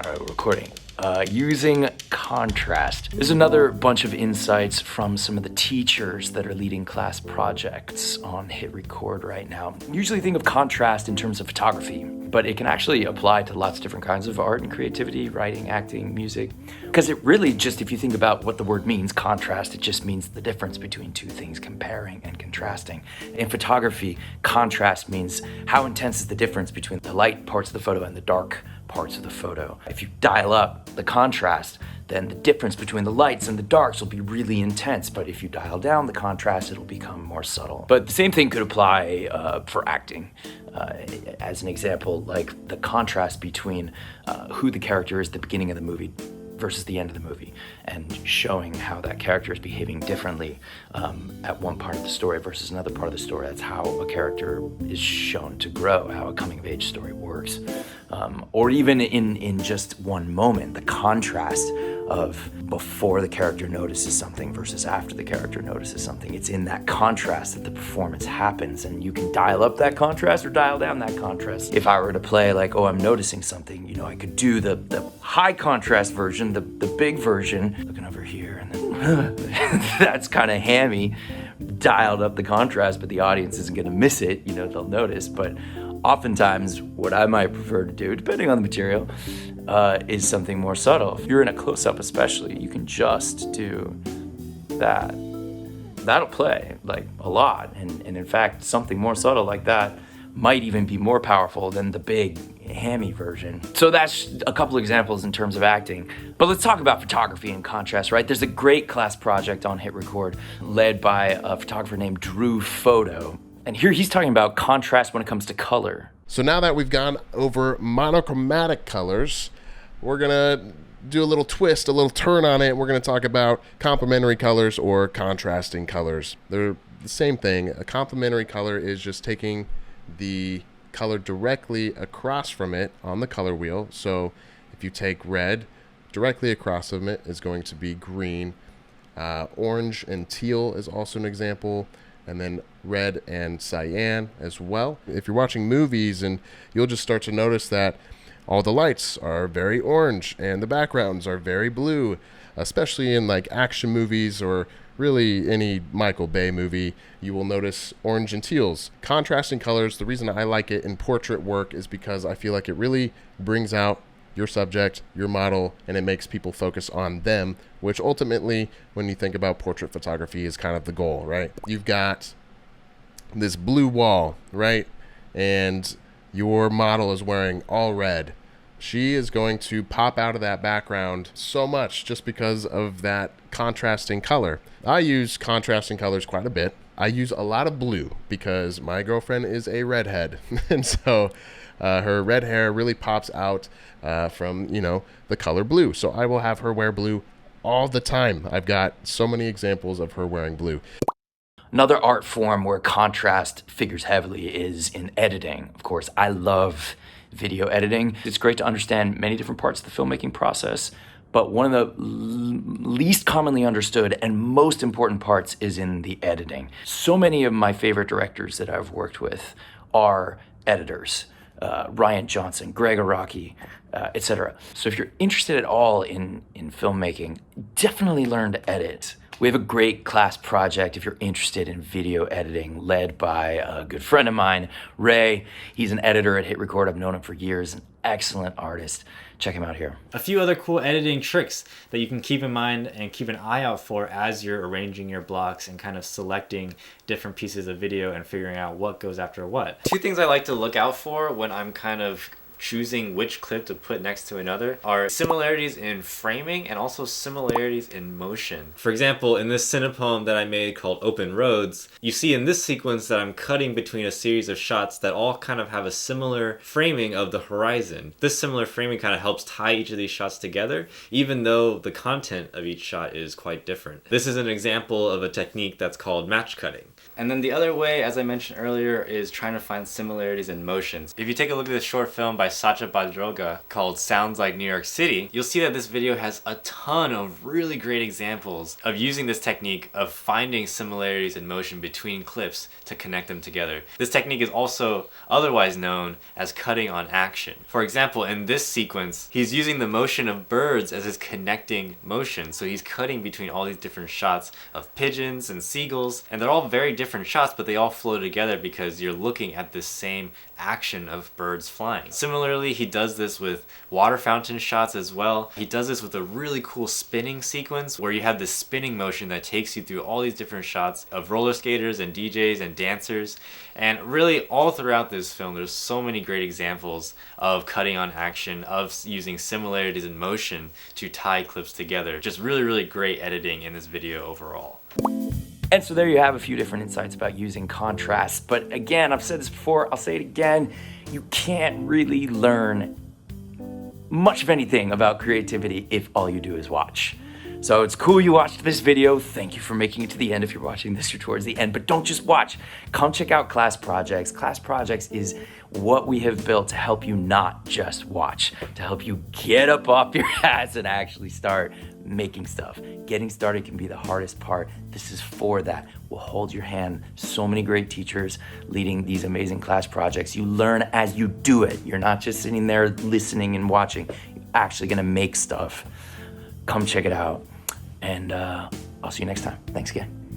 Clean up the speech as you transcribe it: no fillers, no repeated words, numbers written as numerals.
All right, we're recording. Using contrast. There's another bunch of insights from some of the teachers that are leading class projects on HITRECORD right now. Usually think of contrast in terms of photography, but it can actually apply to lots of different kinds of art and creativity, writing, acting, music. Because it really just, if you think about what the word means, contrast, it just means the difference between two things, comparing and contrasting. In photography, contrast means how intense is the difference between the light parts of the photo and the dark parts of the photo. If you dial up the contrast, then the difference between the lights and the darks will be really intense, but if you dial down the contrast, it'll become more subtle. But the same thing could apply for acting. As an example, like the contrast between who the character is at the beginning of the movie versus the end of the movie, and showing how that character is behaving differently at one part of the story versus another part of the story. That's how a character is shown to grow, how a coming-of-age story works. Or even in just one moment, the contrast of before the character notices something versus after the character notices something. It's in that contrast that the performance happens, and you can dial up that contrast or dial down that contrast. If I were to play like, oh, I'm noticing something, you know, I could do the high contrast version, the big version, looking over here, and then that's kind of hammy, dialed up the contrast, but the audience isn't gonna miss it, you know, they'll notice. But oftentimes, what I might prefer to do, depending on the material, is something more subtle. If you're in a close-up especially, you can just do that. That'll play like a lot, and in fact, something more subtle like that might even be more powerful than the big hammy version. So that's a couple examples in terms of acting. But let's talk about photography and contrast, right? There's a great class project on HITRECORD led by a photographer named DruePhoto. And here he's talking about contrast when it comes to color. So now that we've gone over monochromatic colors, we're gonna do a little twist, a little turn on it. We're gonna talk about complementary colors or contrasting colors. They're the same thing. A complementary color is just taking the color directly across from it on the color wheel. So if you take red, directly across from it is going to be green. Orange and teal is also an example. And then red and cyan as well. If you're watching movies, and you'll just start to notice that all the lights are very orange and the backgrounds are very blue, especially in like action movies or really any Michael Bay movie, you will notice orange and teals. Contrasting colors, the reason I like it in portrait work is because I feel like it really brings out your subject, your model, and it makes people focus on them, which ultimately, when you think about portrait photography, is kind of the goal, right? You've got this blue wall, right? And your model is wearing all red. She is going to pop out of that background so much just because of that contrasting color. I use contrasting colors quite a bit. I use a lot of blue because my girlfriend is a redhead. And so her red hair really pops out from, you know, the color blue. So I will have her wear blue all the time. I've got so many examples of her wearing blue. Another art form where contrast figures heavily is in editing. Of course, I love video editing. It's great to understand many different parts of the filmmaking process, but one of the least commonly understood and most important parts is in the editing. So many of my favorite directors that I've worked with are editors. Ryan Johnson, Greg Araki, etc. So if you're interested at all in filmmaking, definitely learn to edit. We have a great class project if you're interested in video editing, led by a good friend of mine, Ray. He's an editor at HITRECORD. I've known him for years, an excellent artist. Check him out here. A few other cool editing tricks that you can keep in mind and keep an eye out for as you're arranging your blocks and kind of selecting different pieces of video and figuring out what goes after what. Two things I like to look out for when I'm kind of choosing which clip to put next to another are similarities in framing and also similarities in motion. For example, in this cinepoem that I made called Open Roads, you see in this sequence that I'm cutting between a series of shots that all kind of have a similar framing of the horizon. This similar framing kind of helps tie each of these shots together, even though the content of each shot is quite different. This is an example of a technique that's called match cutting. And then the other way, as I mentioned earlier, is trying to find similarities in motions. If you take a look at this short film by Sacha Badroga called Sounds Like New York City, you'll see that this video has a ton of really great examples of using this technique of finding similarities in motion between clips to connect them together. This technique is also otherwise known as cutting on action. For example, in this sequence, he's using the motion of birds as his connecting motion. So he's cutting between all these different shots of pigeons and seagulls, and they're all very different shots, but they all flow together because you're looking at this same action of birds flying. Similarly, he does this with water fountain shots as well. He does this with a really cool spinning sequence where you have this spinning motion that takes you through all these different shots of roller skaters and DJs and dancers. And really all throughout this film, there's so many great examples of cutting on action, of using similarities in motion to tie clips together. Just really, really great editing in this video overall. And so there you have a few different insights about using contrast. But again, I've said this before, I'll say it again, you can't really learn much of anything about creativity if all you do is watch. So it's cool you watched this video. Thank you for making it to the end if you're watching this or towards the end, but don't just watch. Come check out Class Projects. Class Projects is what we have built to help you not just watch, to help you get up off your ass and actually start making stuff. Getting started can be the hardest part. This is for that. We'll hold your hand. So many great teachers leading these amazing class projects. You learn as you do it. You're not just sitting there listening and watching. You're actually gonna make stuff. Come check it out. And I'll see you next time. Thanks again.